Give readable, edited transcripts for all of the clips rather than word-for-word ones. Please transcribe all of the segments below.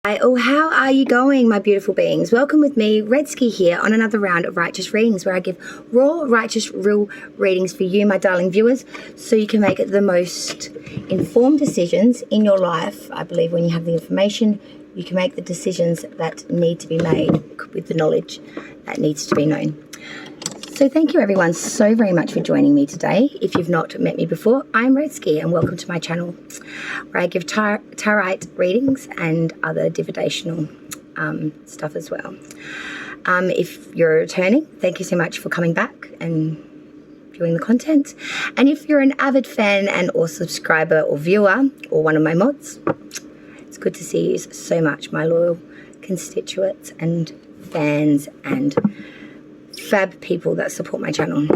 Hi, oh, how are you going, my beautiful beings? Welcome with me, Redski here, on another round of Righteous Readings, where I give raw, righteous, real readings for you, my darling viewers, so you can make the most informed decisions in your life. I believe when you have the information, you can make the decisions that need to be made with the knowledge that needs to be known. So thank you everyone so very much for joining me today. If you've not met me before, I'm Redski and welcome to my channel where I give tarot readings and other divinational stuff as well. If you're returning, thank you so much for coming back and viewing the content. And if you're an avid fan and or subscriber or viewer or one of my mods, it's good to see you so much, my loyal constituents and fans and fab people that support my channel.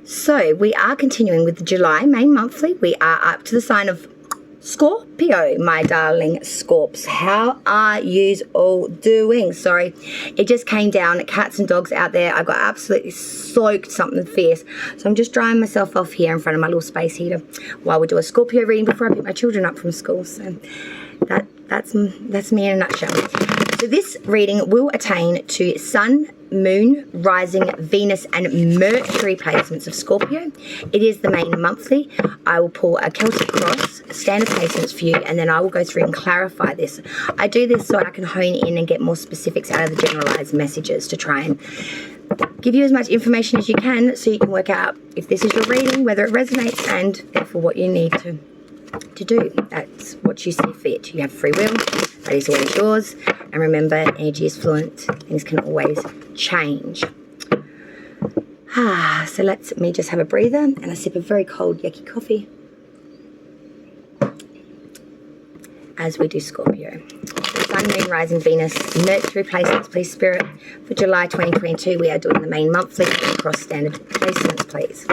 So we are continuing with the July main monthly. We are up to the sign of Scorpio, my darling Scorps. How are yous all doing? Sorry, it just came down. Cats and dogs out there. I got absolutely soaked, something fierce. So I'm just drying myself off here in front of my little space heater while we do a Scorpio reading before I pick my children up from school. So that's me in a nutshell. So this reading will attain to Sun, Moon, Rising, Venus and Mercury placements of Scorpio. It is the main monthly. I will pull a Celtic cross, standard placements for you, and then I will go through and clarify this. I do this so I can hone in and get more specifics out of the generalized messages to try and give you as much information as you can so you can work out if this is your reading, whether it resonates, and therefore what you need to do. That's what you see fit. You have free will. That is always yours. And remember, energy is fluent. Things can always change. So let me just have a breather and a sip of very cold yucky coffee as we do Scorpio. Sun, Moon, Rising, Venus, Mercury placements, please, Spirit. For July 2022, we are doing the main monthly across standard placements, please.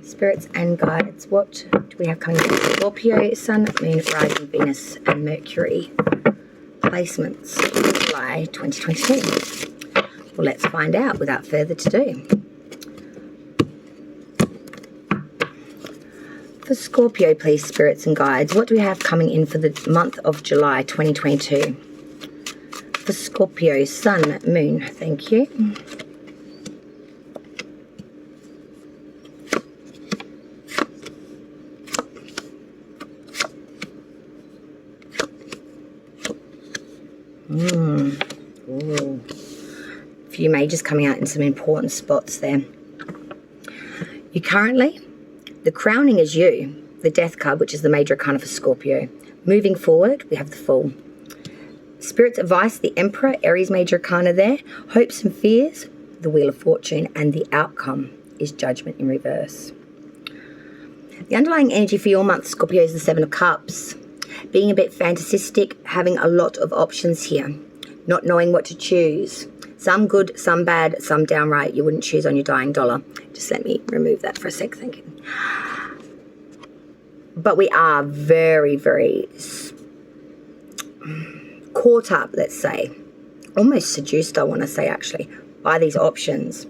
Spirits and guides, what do we have coming in? Scorpio, Sun, Moon, Rising, Venus and Mercury placements for July 2022. Well, let's find out without further ado. For Scorpio, please, spirits and guides, what do we have coming in for the month of July 2022? For Scorpio, Sun, Moon, thank you. Ooh. A few majors coming out in some important spots there. You currently, the crowning is you, the Death card, which is the major arcana for Scorpio. Moving forward, we have the Fool. Spirit's advice, the Emperor, Aries major arcana there. Hopes and fears, the Wheel of Fortune, and the outcome is Judgment in reverse. The underlying energy for your month, Scorpio, is the Seven of Cups. Being a bit fantasistic, having a lot of options here, not knowing what to choose. Some good, some bad, some downright you wouldn't choose on your dying dollar. Just let me remove that for a sec, thank you. But we are very, very caught up, let's say, almost seduced, I want to say actually, by these options.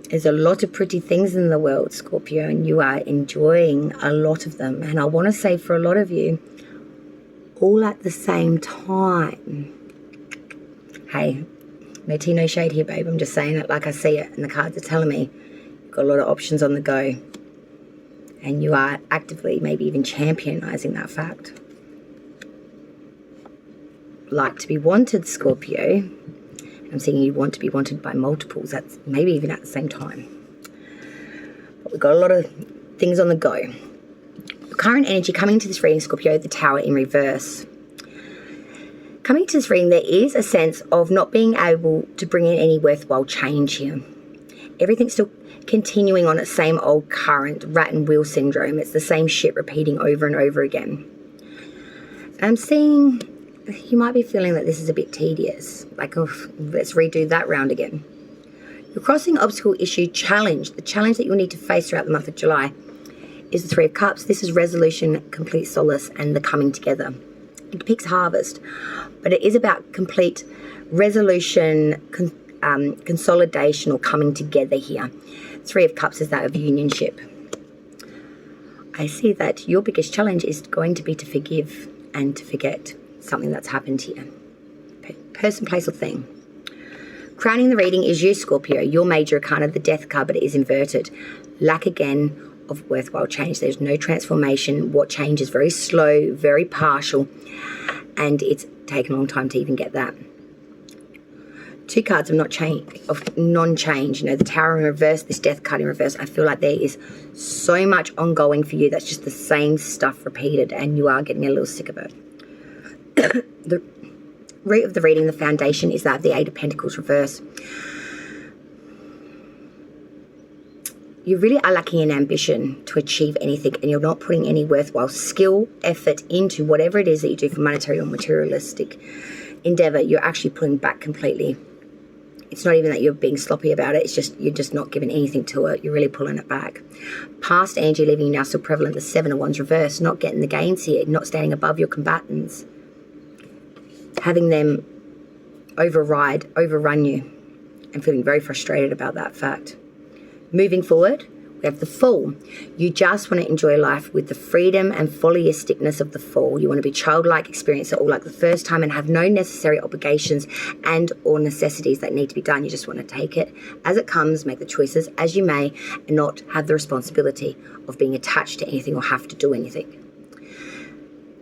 There's a lot of pretty things in the world, Scorpio, and you are enjoying a lot of them. And I want to say for a lot of you, all at the same time. Hey, no tea, no shade here, babe. I'm just saying it like I see it. And the cards are telling me you've got a lot of options on the go. And you are actively, maybe even championizing that fact. Like to be wanted, Scorpio. I'm seeing you want to be wanted by multiples. That's maybe even at the same time. But we've got a lot of things on the go. Current energy coming into this reading, Scorpio, the Tower in reverse. Coming to this reading, there is a sense of not being able to bring in any worthwhile change here. Everything's still continuing on its same old current rat and wheel syndrome. It's the same shit repeating over and over again. I'm seeing you might be feeling that this is a bit tedious. Like, oh, let's redo that round again. Your crossing obstacle issue challenge, the challenge that you'll need to face throughout the month of July, is the Three of Cups. This is resolution, complete solace, and the coming together. It depicts harvest, but it is about complete resolution, consolidation, or coming together here. Three of Cups is that of unionship. I see that your biggest challenge is going to be to forgive and to forget something that's happened here. Person, place, or thing. Crowning the reading is you, Scorpio. Your major arcana, the death card, but it is inverted. Lack again of worthwhile change. There's no transformation. What change is very slow, very partial, and it's taken a long time to even get that. 2 cards of non-change. The Tower in reverse, this death card in reverse. I feel like there is so much ongoing for you that's just the same stuff repeated, and you are getting a little sick of it. The root of the reading, the foundation, is that the 8 of Pentacles reverse. You really are lacking in ambition to achieve anything, and you're not putting any worthwhile skill, effort into whatever it is that you do for monetary or materialistic endeavor. You're actually pulling back completely. It's not even that you're being sloppy about it. It's just you're just not giving anything to it. You're really pulling it back. Past energy leaving you now still prevalent. The 7 of Wands reverse. Not getting the gains here. Not standing above your combatants. Having them overrun you. And feeling very frustrated about that fact. Moving forward, we have the Fool. You just want to enjoy life with the freedom and follyisticness of the Fool. You want to be childlike, experience it all like the first time, and have no necessary obligations and or necessities that need to be done. You just want to take it as it comes, make the choices as you may, and not have the responsibility of being attached to anything or have to do anything.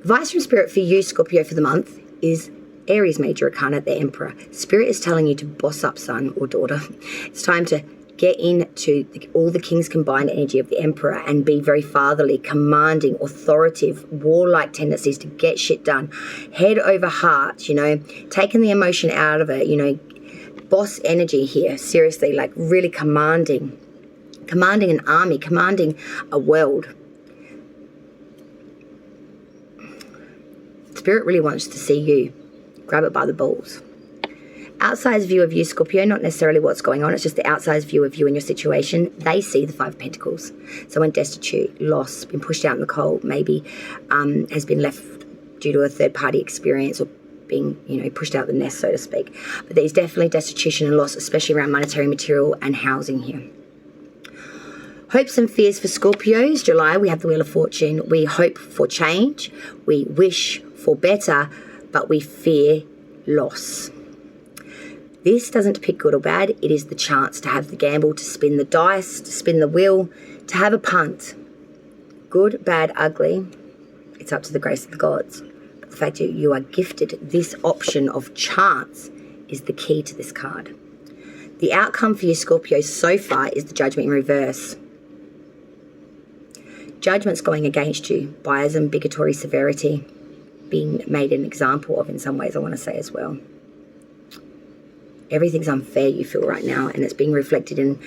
Advice from Spirit for you, Scorpio, for the month is Aries major arcana, the Emperor. Spirit is telling you to boss up, son or daughter. It's time to get into all the king's combined energy of the Emperor and be very fatherly, commanding, authoritative, warlike tendencies to get shit done. Head over heart, taking the emotion out of it, boss energy here, seriously, like really commanding an army, commanding a world. Spirit really wants to see you. Grab it by the balls. Outside's view of you, Scorpio, not necessarily what's going on. It's just the outside's view of you and your situation. They see the 5 of Pentacles. Someone destitute, lost, been pushed out in the cold, maybe has been left due to a third-party experience or being, pushed out the nest, so to speak. But there's definitely destitution and loss, especially around monetary, material, and housing here. Hopes and fears for Scorpios. July, we have the Wheel of Fortune. We hope for change. We wish for better, but we fear loss. This doesn't depict good or bad. It is the chance to have the gamble, to spin the dice, to spin the wheel, to have a punt. Good, bad, ugly. It's up to the grace of the gods. But the fact that you are gifted this option of chance is the key to this card. The outcome for you, Scorpio, so far is the Judgment in reverse. Judgment's going against you. Biasm, bigotry, severity, being made an example of in some ways, I want to say as well. Everything's unfair, you feel right now, and it's being reflected in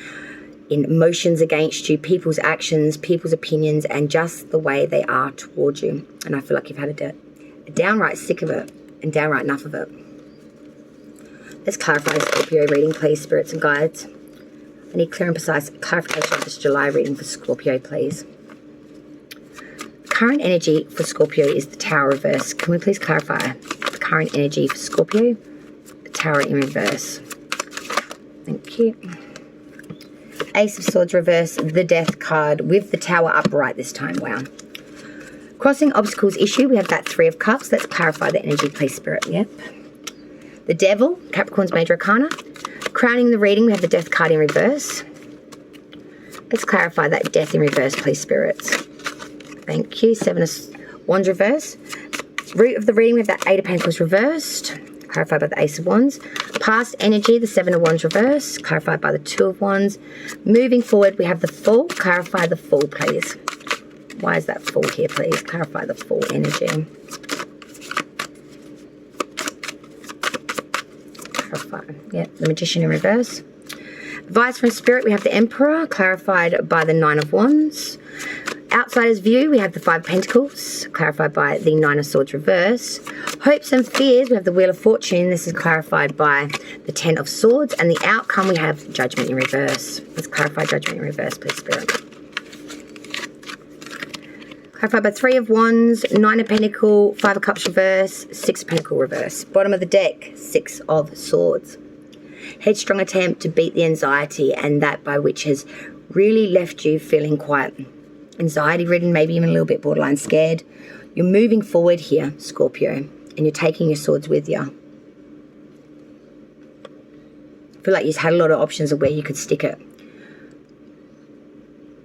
emotions against you, people's actions, people's opinions, and just the way they are towards you. And I feel like you've had a downright sick of it and downright enough of it. Let's clarify the Scorpio reading, please, spirits and guides. I need clear and precise clarification of this July reading for Scorpio, please. Current energy for Scorpio is the Tower reverse. Can we please clarify the current energy for Scorpio? Tower in reverse. Thank you. Ace of Swords reverse, the Death card with the Tower upright this time. Wow. Crossing obstacles issue, we have that 3 of Cups. Let's clarify the energy, please, Spirit. Yep. The Devil, Capricorn's major arcana. Crowning the reading, we have the Death card in reverse. Let's clarify that Death in reverse, please, Spirits. Thank you. 7 of Wands reverse. Root of the reading, we have that 8 of Pentacles reversed. Clarified by the Ace of Wands. Past energy, the 7 of Wands reverse. Clarified by the 2 of Wands. Moving forward, we have the Fool. Clarify the Fool, please. Why is that Fool here, please? Clarify the Fool energy. Clarify. Yeah, the Magician in reverse. Advice from Spirit, we have the Emperor. Clarified by the 9 of Wands. Outsider's view, we have the 5 Pentacles, clarified by the 9 of Swords reverse. Hopes and fears, we have the Wheel of Fortune. This is clarified by the 10 of Swords. And the outcome, we have Judgment in reverse. Let's clarify Judgment in reverse, please, Spirit. Clarified by 3 of Wands, 9 of Pentacles, 5 of Cups reverse, 6 of Pentacles reverse. Bottom of the deck, 6 of Swords. Headstrong attempt to beat the anxiety, and that by which has really left you feeling quite anxiety-ridden, maybe even a little bit borderline scared. You're moving forward here, Scorpio, and you're taking your swords with you. I feel like you've had a lot of options of where you could stick it.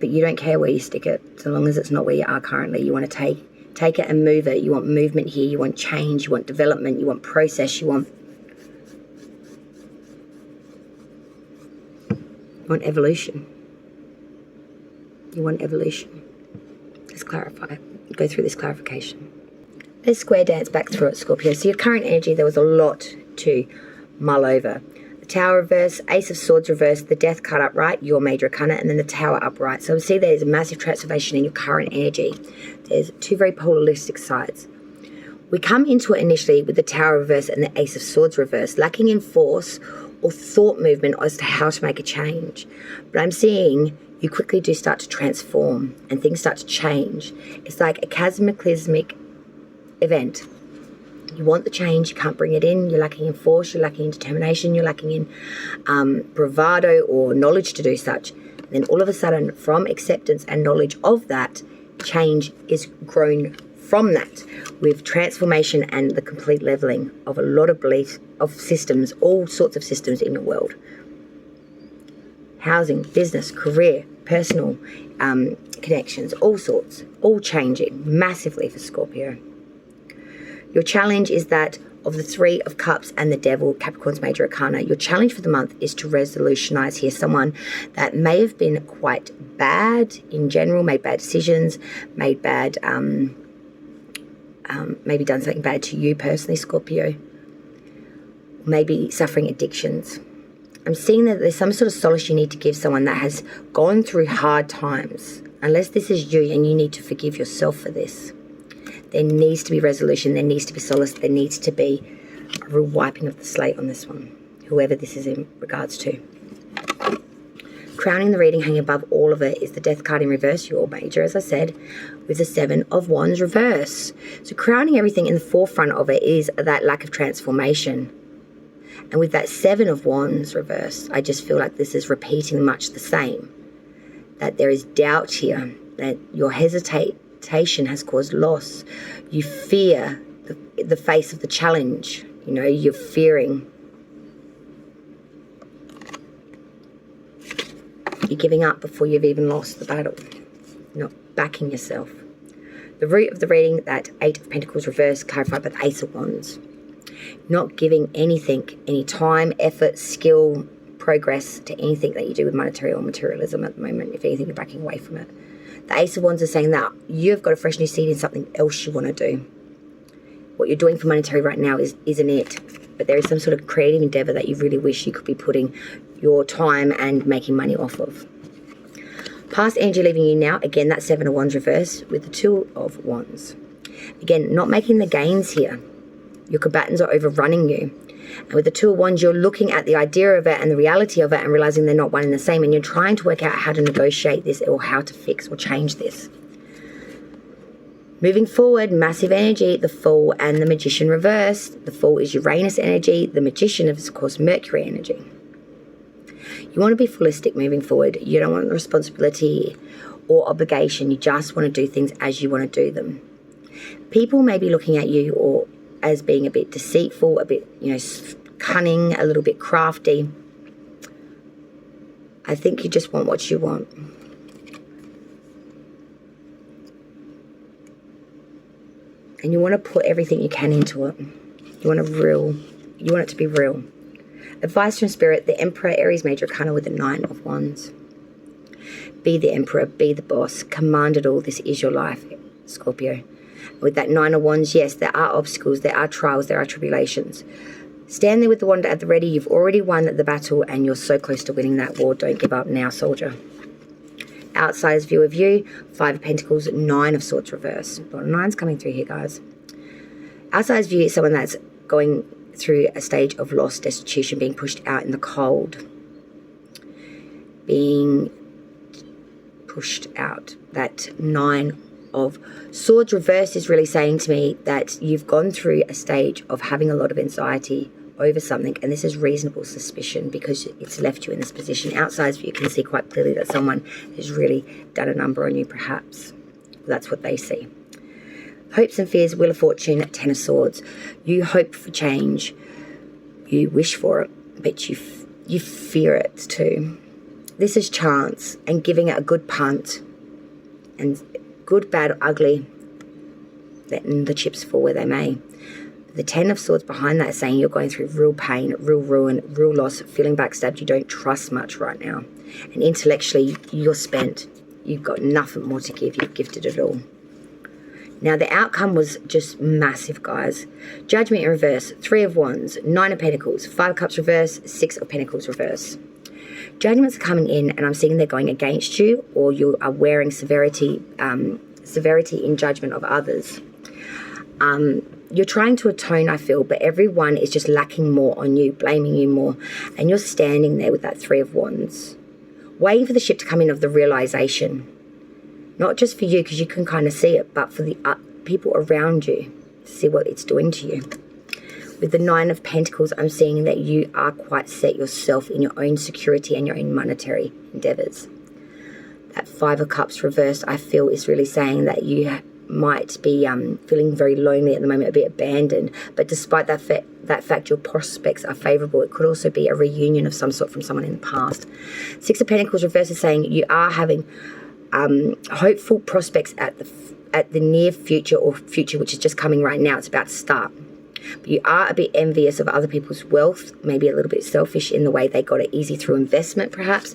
But you don't care where you stick it, so long as it's not where you are currently. You want to take it and move it. You want movement here. You want change. You want development. You want process. You want evolution. You want evolution. Let's clarify. Go through this clarification. Let's square dance back through it, Scorpio. So your current energy, there was a lot to mull over. The Tower reverse, Ace of Swords reverse, the Death card upright, your major arcana, and then the Tower upright. So see there's a massive transformation in your current energy. There's two very polaristic sides. We come into it initially with the Tower reverse and the Ace of Swords reverse, lacking in force or thought movement as to how to make a change. But I'm seeing you quickly do start to transform and things start to change. It's like a cataclysmic event. You want the change, you can't bring it in, you're lacking in force, you're lacking in determination, you're lacking in bravado or knowledge to do such. And then all of a sudden, from acceptance and knowledge of that, change is grown from that with transformation and the complete leveling of a lot of beliefs, of systems, all sorts of systems in the world. Housing, business, career, personal connections, all sorts, all changing massively for Scorpio. Your challenge is that of the Three of Cups and the Devil, Capricorn's major arcana, your challenge for the month is to resolutionize here someone that may have been quite bad in general, made bad decisions, made bad, maybe done something bad to you personally, Scorpio, maybe suffering addictions. I'm seeing that there's some sort of solace you need to give someone that has gone through hard times. Unless this is you and you need to forgive yourself for this. There needs to be resolution, there needs to be solace, there needs to be a real wiping of the slate on this one, whoever this is in regards to. Crowning the reading, hanging above all of it, is the Death card in reverse, your major, as I said, with the Seven of Wands reverse. So crowning everything in the forefront of it is that lack of transformation. And with that Seven of Wands reverse, I just feel like this is repeating much the same. That there is doubt here, that your hesitation has caused loss. You fear the face of the challenge. You know, you're fearing. You're giving up before you've even lost the battle. Not backing yourself. The root of the reading, that Eight of Pentacles reverse, clarified by the Ace of Wands. Not giving anything, any time, effort, skill, progress to anything that you do with monetary or materialism at the moment. If anything, you're backing away from it. The Ace of Wands is saying that you've got a fresh new seed in something else you want to do. What you're doing for monetary right now isn't it. But there is some sort of creative endeavor that you really wish you could be putting your time and making money off of. Past energy leaving you now. Again, that Seven of Wands reverse with the Two of Wands. Again, not making the gains here. Your combatants are overrunning you. And with the Two of Wands, you're looking at the idea of it and the reality of it and realizing they're not one and the same. And you're trying to work out how to negotiate this or how to fix or change this. Moving forward, massive energy, the Fool and the Magician reversed. The Fool is Uranus energy. The Magician is, of course, Mercury energy. You want to be holistic moving forward. You don't want responsibility or obligation. You just want to do things as you want to do them. People may be looking at you or as being a bit deceitful, a bit, cunning, a little bit crafty. I think you just want what you want. And you want to put everything you can into it. You want it to be real. Advice from Spirit, the Emperor, Aries major arcana with the Nine of Wands. Be the Emperor, be the boss. Command it all. This is your life, Scorpio. With that Nine of Wands, yes, there are obstacles, there are trials, there are tribulations. Stand there with the wand at the ready. You've already won the battle and you're so close to winning that war. Don't give up now, soldier. Outsider's view of you, Five of Pentacles, Nine of Swords reverse. A lot of nines coming through here, guys. Outsider's view is someone that's going through a stage of loss, destitution, being pushed out in the cold. Being pushed out. That Nine of Swords reverse is really saying to me that you've gone through a stage of having a lot of anxiety over something, and this is reasonable suspicion because it's left you in this position. Outside you can see quite clearly that someone has really done a number on you, perhaps. That's what they see. Hopes and fears, Wheel of Fortune, Ten of Swords. You hope for change. You wish for it, but you fear it too. This is chance and giving it a good punt. And good, bad, ugly, letting the chips fall where they may. The Ten of Swords behind that is saying you're going through real pain, real ruin, real loss, feeling backstabbed. You don't trust much right now. And intellectually, you're spent. You've got nothing more to give. You've gifted it all. Now, the outcome was just massive, guys. Judgment in reverse, Three of Wands, Nine of Pentacles, Five of Cups reverse, Six of Pentacles reverse. Judgments are coming in, and I'm seeing they're going against you, or you are wearing severity in judgment of others. You're trying to atone, I feel, but everyone is just lacking more on you, blaming you more. And you're standing there with that Three of Wands, waiting for the ship to come in of the realization. Not just for you, because you can kind of see it, but for the people around you to see what it's doing to you. With the Nine of Pentacles, I'm seeing that you are quite set yourself in your own security and your own monetary endeavors. That Five of Cups reversed, I feel, is really saying that you might be feeling very lonely at the moment, a bit abandoned. But despite that fact, your prospects are favorable. It could also be a reunion of some sort from someone in the past. Six of Pentacles reversed is saying you are having hopeful prospects at the near future, or future which is just coming right now. It's about to start. But you are a bit envious of other people's wealth, maybe a little bit selfish in the way they got it easy through investment, perhaps.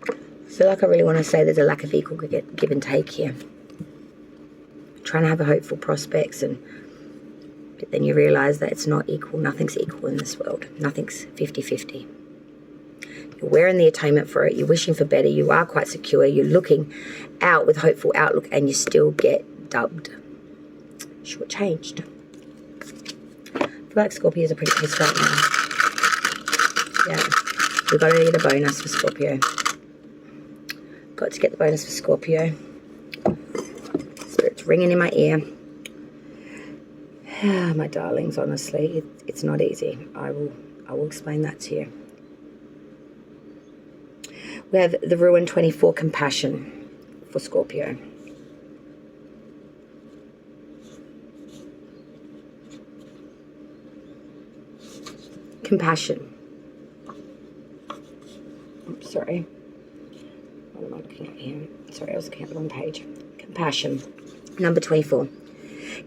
I feel like I really want to say there's a lack of equal give and take here. Trying to have a hopeful prospects, but then you realize that it's not equal. Nothing's equal in this world. Nothing's 50-50. You're wearing the atonement for it. You're wishing for better. You are quite secure. You're looking out with hopeful outlook, and you still get dubbed shortchanged. I feel like Scorpios are pretty pissed right now. Yeah. We've got to get a bonus for Scorpio. Got to get the bonus for Scorpio. Spirit's ringing in my ear. My darlings, honestly, it's not easy. I will explain that to you. We have the Ruin 24, Compassion for Scorpio. Compassion. Oops, sorry. What am I looking at here? Sorry, I was looking at the wrong page. Compassion. Number 24.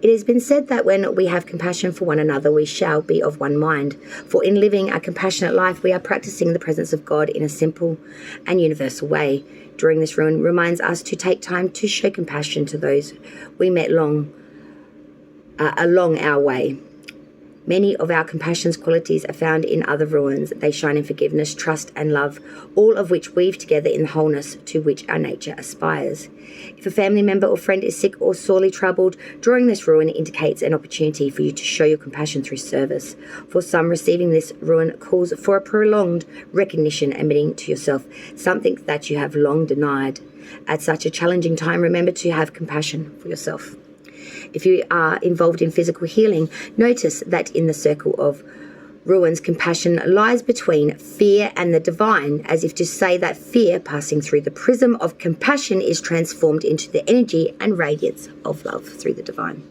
It has been said that when we have compassion for one another, we shall be of one mind. For in living a compassionate life, we are practicing the presence of God in a simple and universal way. During this ruin reminds us to take time to show compassion to those we met along our way. Many of our compassion's qualities are found in other ruins. They shine in forgiveness, trust, and love, all of which weave together in the wholeness to which our nature aspires. If a family member or friend is sick or sorely troubled, drawing this ruin indicates an opportunity for you to show your compassion through service. For some, receiving this ruin calls for a prolonged recognition, admitting to yourself something that you have long denied. At such a challenging time, remember to have compassion for yourself. If you are involved in physical healing, notice that in the circle of ruins, compassion lies between fear and the divine, as if to say that fear, passing through the prism of compassion, is transformed into the energy and radiance of love through the divine.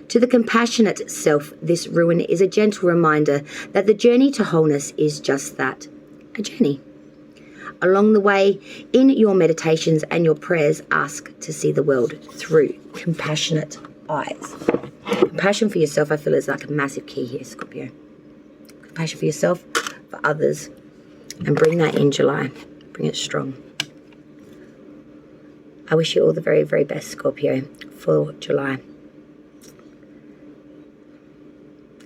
To the compassionate self, this ruin is a gentle reminder that the journey to wholeness is just that, a journey. Along the way, in your meditations and your prayers, ask to see the world through compassionate eyes. Compassion for yourself, I feel, is like a massive key here, Scorpio. Compassion for yourself, for others, and bring that in July. Bring it strong. I wish you all the very, very best, Scorpio, for July.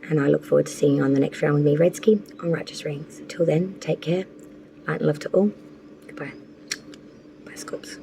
And I look forward to seeing you on the next round with me, Redsky, on Righteous Rings. Till then, take care. Light and love to all. Goodbye. Bye, Scorps.